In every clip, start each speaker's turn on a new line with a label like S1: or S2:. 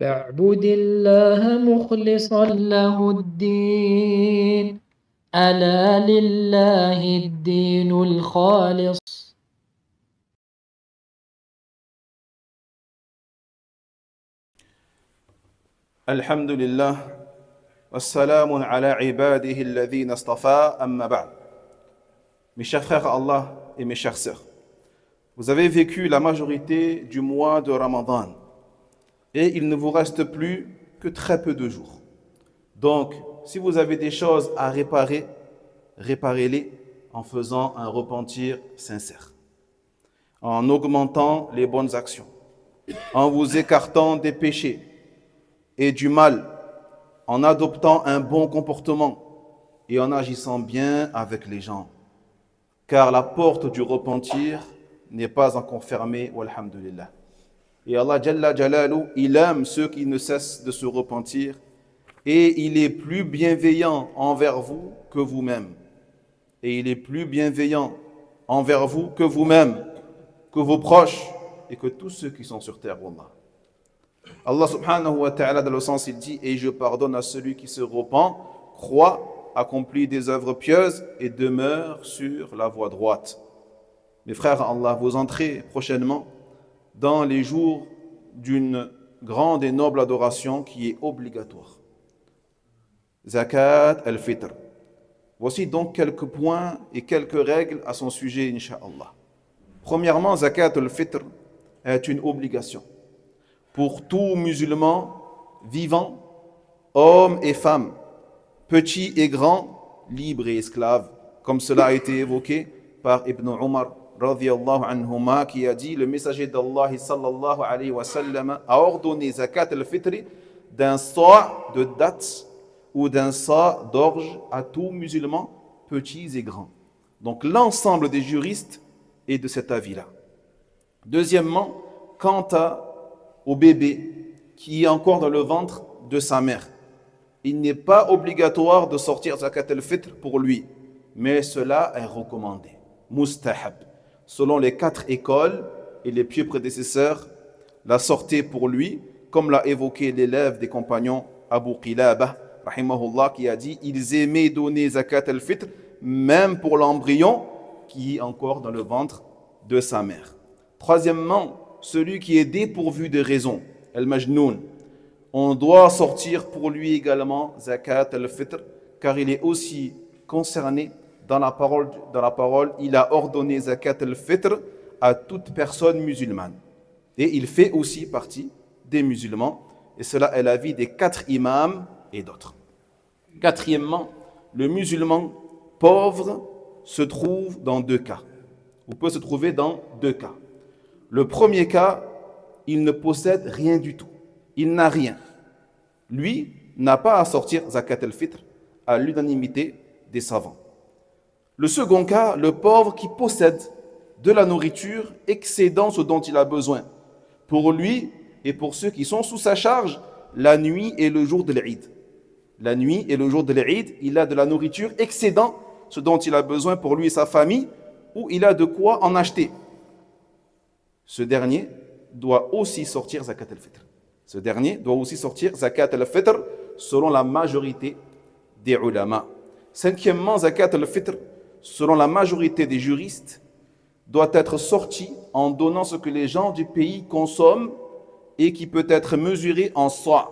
S1: فاعبد الله مخلصا له الدين ألا لله الدين الخالص.
S2: الحمد لله والسلام على عباده الذين اصطفى أما بعد. Mes chers frères Allah et mes chères sœurs, vous avez vécu la majorité du mois de Ramadan et il ne vous reste plus que très peu de jours. Donc, si vous avez des choses à réparer, réparez-les en faisant un repentir sincère, en augmentant les bonnes actions, en vous écartant des péchés et du mal, en adoptant un bon comportement et en agissant bien avec les gens. Car la porte du repentir n'est pas encore fermée, walhamdulillah. Et Allah Jalla Jalalu, il aime ceux qui ne cessent de se repentir et il est plus bienveillant envers vous que vous-même. Et il est plus bienveillant envers vous que vous-même, que vos proches et que tous ceux qui sont sur terre, wallah. Allah subhanahu wa ta'ala, dans le sens, il dit « Et je pardonne à celui qui se repent, croit, accomplit des œuvres pieuses et demeure sur la voie droite. » Mes frères, Allah, vous entrez prochainement dans les jours d'une grande et noble adoration qui est obligatoire. Zakat al-Fitr. Voici donc quelques points et quelques règles à son sujet, incha'Allah. Premièrement, Zakat al-Fitr est une obligation pour tout musulman vivant, homme et femme, petit et grand, libre et esclave, comme cela a été évoqué par Ibn Umar radhiyallahu anhuma, qui a dit: le messager d'Allah sallallahu alayhi wa sallam a ordonné zakat al-fitr d'un sa' de dattes ou d'un sa' d'orge à tout musulman, petits et grands. Donc l'ensemble des juristes est de cet avis-là. Deuxièmement, quant au bébé qui est encore dans le ventre de sa mère, il n'est pas obligatoire de sortir zakat al-fitr pour lui, mais cela est recommandé, mustahab. Selon les 4 écoles et les pieux prédécesseurs, la sortez pour lui, comme l'a évoqué l'élève des compagnons Abu Qilabah, rahimahullah, qui a dit: ils aimaient donner zakat al-fitr même pour l'embryon qui est encore dans le ventre de sa mère. Troisièmement, celui qui est dépourvu de raison, al-majnoun, on doit sortir pour lui également zakat al-fitr, car il est aussi concerné dans la parole, il a ordonné zakat al-fitr à toute personne musulmane. Et il fait aussi partie des musulmans, et cela est l'avis des 4 imams et d'autres. Quatrièmement, le musulman pauvre se trouve dans 2 cas, ou peut se trouver dans 2 cas. Le premier cas, il ne possède rien du tout. Il n'a rien. Lui n'a pas à sortir zakat al-fitr à l'unanimité des savants. Le second cas, le pauvre qui possède de la nourriture excédant ce dont il a besoin. Pour lui et pour ceux qui sont sous sa charge, la nuit et le jour de l'Eid. La nuit et le jour de l'Eid, il a de la nourriture excédant ce dont il a besoin pour lui et sa famille, ou il a de quoi en acheter. Ce dernier doit aussi sortir zakat al-fitr. Ce dernier doit aussi sortir zakat al-fitr selon la majorité des ulama. Cinquièmement, zakat al-fitr, selon la majorité des juristes, doit être sorti en donnant ce que les gens du pays consomment et qui peut être mesuré en sa',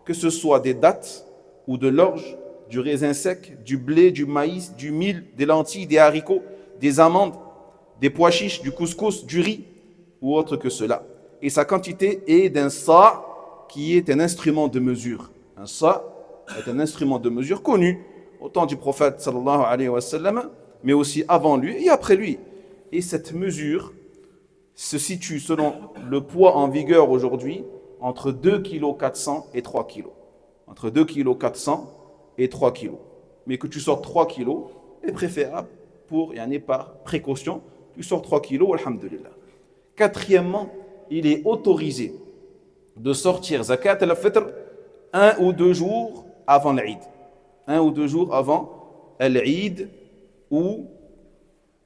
S2: que ce soit des dattes ou de l'orge, du raisin sec, du blé, du maïs, du mil, des lentilles, des haricots, des amandes, des pois chiches, du couscous, du riz ou autre que cela. Et sa quantité est d'un sa' qui est un instrument de mesure. Un sa' est un instrument de mesure connu au temps du prophète sallallahu alayhi wa sallam, mais aussi avant lui et après lui. Et cette mesure se situe selon le poids en vigueur aujourd'hui entre 2,4 kg et 3 kg. Entre 2,4 kg et 3 kg. Mais que tu sors 3 kg est préférable pour, par précaution, tu sors 3 kg, alhamdulillah. Quatrièmement, il est autorisé de sortir zakat al-fitr 1 ou 2 jours avant l'Eid. 1 ou 2 jours avant l'Eid, ou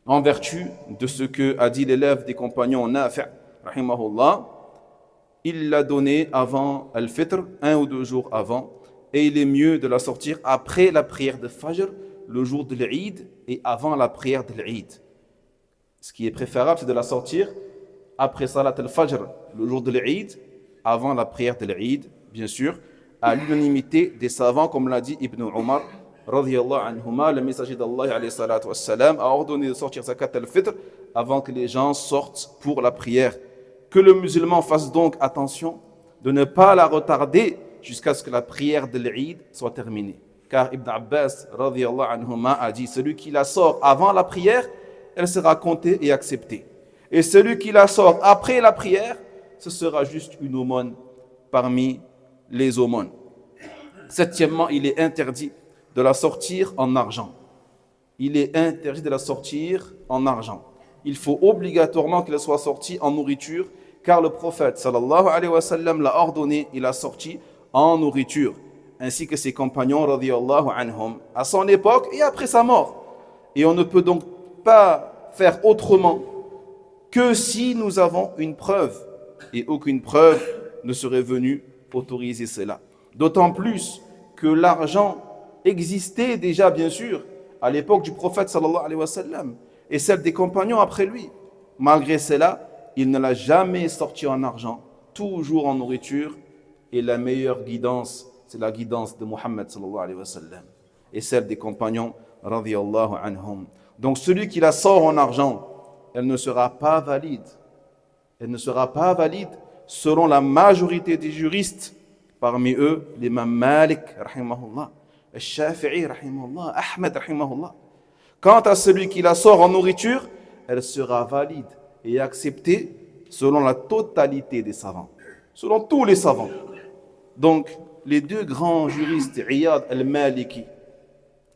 S2: en vertu de ce que a dit l'élève des compagnons Nafi', rahimahullah, il l'a donnée avant Al-Fitr, 1 ou 2 jours avant, et il est mieux de la sortir après la prière de Fajr, le jour de l'Eid, et avant la prière de l'Eid. Ce qui est préférable, c'est de la sortir après Salat al-Fajr, le jour de l'Eid, avant la prière de l'Eid, bien sûr, à l'unanimité des savants, comme l'a dit Ibn Omar, radiyallahu anhuma, le messager d'Allah alayhi salatu wassalam, a ordonné de sortir Zakat al-Fitr avant que les gens sortent pour la prière. Que le musulman fasse donc attention de ne pas la retarder jusqu'à ce que la prière de l'Eid soit terminée. Car Ibn Abbas radiyallahu anhuma a dit, celui qui la sort avant la prière, elle sera comptée et acceptée. Et celui qui la sort après la prière, ce sera juste une aumône parmi les aumônes. Septièmement, il est interdit de la sortir en argent. Il est interdit de la sortir en argent. Il faut obligatoirement qu'elle soit sortie en nourriture, car le prophète sallallahu alayhi wa sallam l'a ordonné, il l'a sorti en nourriture, ainsi que ses compagnons radiyallahu anhum, à son époque et après sa mort. Et on ne peut donc pas faire autrement que si nous avons une preuve, et aucune preuve ne serait venue autoriser cela. D'autant plus que l'argent existait déjà, bien sûr, à l'époque du prophète sallallahu alayhi wa sallam, et celle des compagnons après lui. Malgré cela, il ne l'a jamais sorti en argent, toujours en nourriture, et la meilleure guidance, c'est la guidance de Muhammad sallallahu alayhi wa sallam, et celle des compagnons radiyallahu anhum. Donc celui qui la sort en argent, elle ne sera pas valide. Elle ne sera pas valide selon la majorité des juristes, parmi eux l'imam Malik, rahimahullah, al-Shafi'i, rahimahullah, Ahmed, rahimahullah. Quant à celui qui la sort en nourriture, elle sera valide et acceptée selon la totalité des savants, selon tous les savants. Donc, les deux grands juristes, Iyad al-Maliki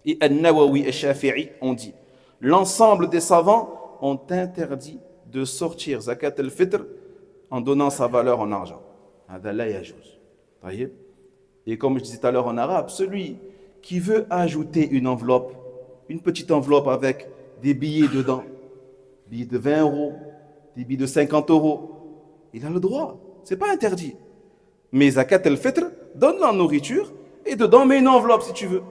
S2: et al-Nawawi al-Shafi'i, ont dit, l'ensemble des savants ont interdit de sortir Zakat al-Fitr en donnant sa valeur en argent. Et comme je disais tout à l'heure en arabe, celui qui veut ajouter une enveloppe, une petite enveloppe avec des billets dedans, billets de 20 euros, des billets de 50 euros, il a le droit, c'est pas interdit. Mais Zakat al-Fitr, donne la nourriture et dedans mets une enveloppe si tu veux.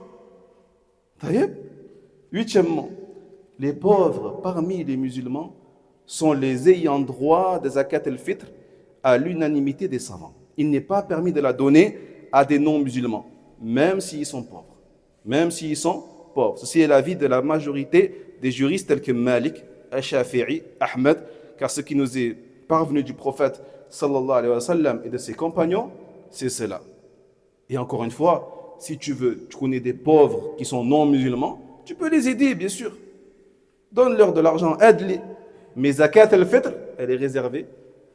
S2: Huitièmement, les pauvres parmi les musulmans sont les ayants droit de Zakat al-Fitr à l'unanimité des savants. Il n'est pas permis de la donner à des non-musulmans, même s'ils sont pauvres. Même s'ils sont pauvres. Ceci est l'avis de la majorité des juristes tels que Malik, Al-Shafi'i, Ahmed, car ce qui nous est parvenu du prophète sallallahu alayhi wa sallam et de ses compagnons, c'est cela. Et encore une fois, si tu connais des pauvres qui sont non-musulmans, tu peux les aider, bien sûr. Donne-leur de l'argent, aide-les. Mais Zakat al-Fitr, elle est réservée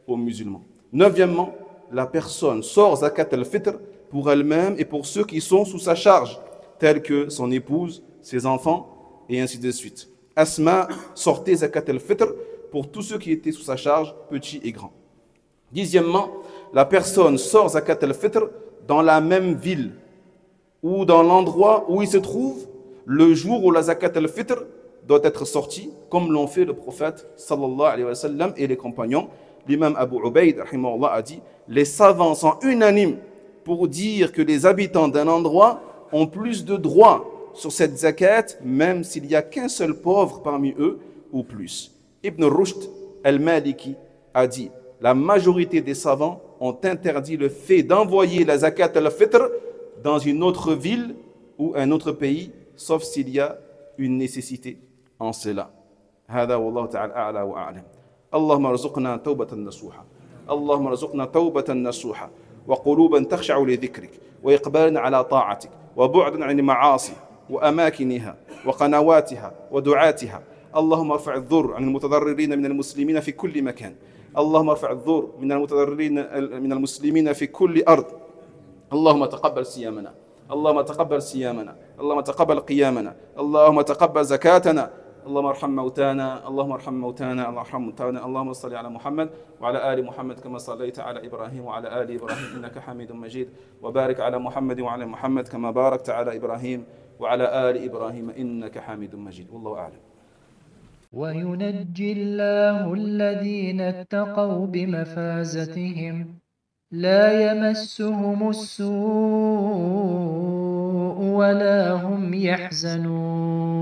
S2: aux musulmans. Neuvièmement, la personne sort Zakat al-Fitr pour elle-même et pour ceux qui sont sous sa charge, tels que son épouse, ses enfants, et ainsi de suite. Asma sortait Zakat al-Fitr pour tous ceux qui étaient sous sa charge, petits et grands. Dixièmement, la personne sort Zakat al-Fitr dans la même ville ou dans l'endroit où il se trouve le jour où la Zakat al-Fitr doit être sortie, comme l'ont fait le prophète sallallahu alayhi wa sallam et les compagnons. L'imam Abu Ubaid rahimahullah a dit, les savants sont unanimes pour dire que les habitants d'un endroit ont plus de droits sur cette zakat, même s'il n'y a qu'un seul pauvre parmi eux ou plus. Ibn Rushd al-Maliki a dit, la majorité des savants ont interdit le fait d'envoyer la zakat al-Fitr dans une autre ville ou un autre pays, sauf s'il y a une nécessité en cela. هذا والله تعالى أعلى وأعلم. اللهم ارزقنا توبة نصوحة. اللهم ارزقنا توبة نصوحة وقلوبا تخشع لذكرك وإقبالا على طاعتك وبعدا عن المعاصي وأماكنها وقنواتها ودعاتها. اللهم ارفع الضر عن المتضررين من المسلمين في كل مكان. اللهم ارفع الضر من المتضررين من المسلمين في كل أرض. اللهم تقبل صيامنا. اللهم تقبل صيامنا. اللهم تقبل قيامنا. اللهم تقبل زكاتنا. اللهم ارحم موتانا. اللهم ارحم موتانا. اللهم ارحم موتانا. اللهم صل على محمد وعلى آل محمد كما صليت على إبراهيم وعلى آل إبراهيم إنك حميد مجيد. وبارك على محمد وعلى محمد كما باركت على إبراهيم وعلى آل إبراهيم إنك حميد مجيد. والله أعلم.
S1: وينجي الله الذين اتقوا بمفازتهم لا يمسهم السوء ولا هم يحزنون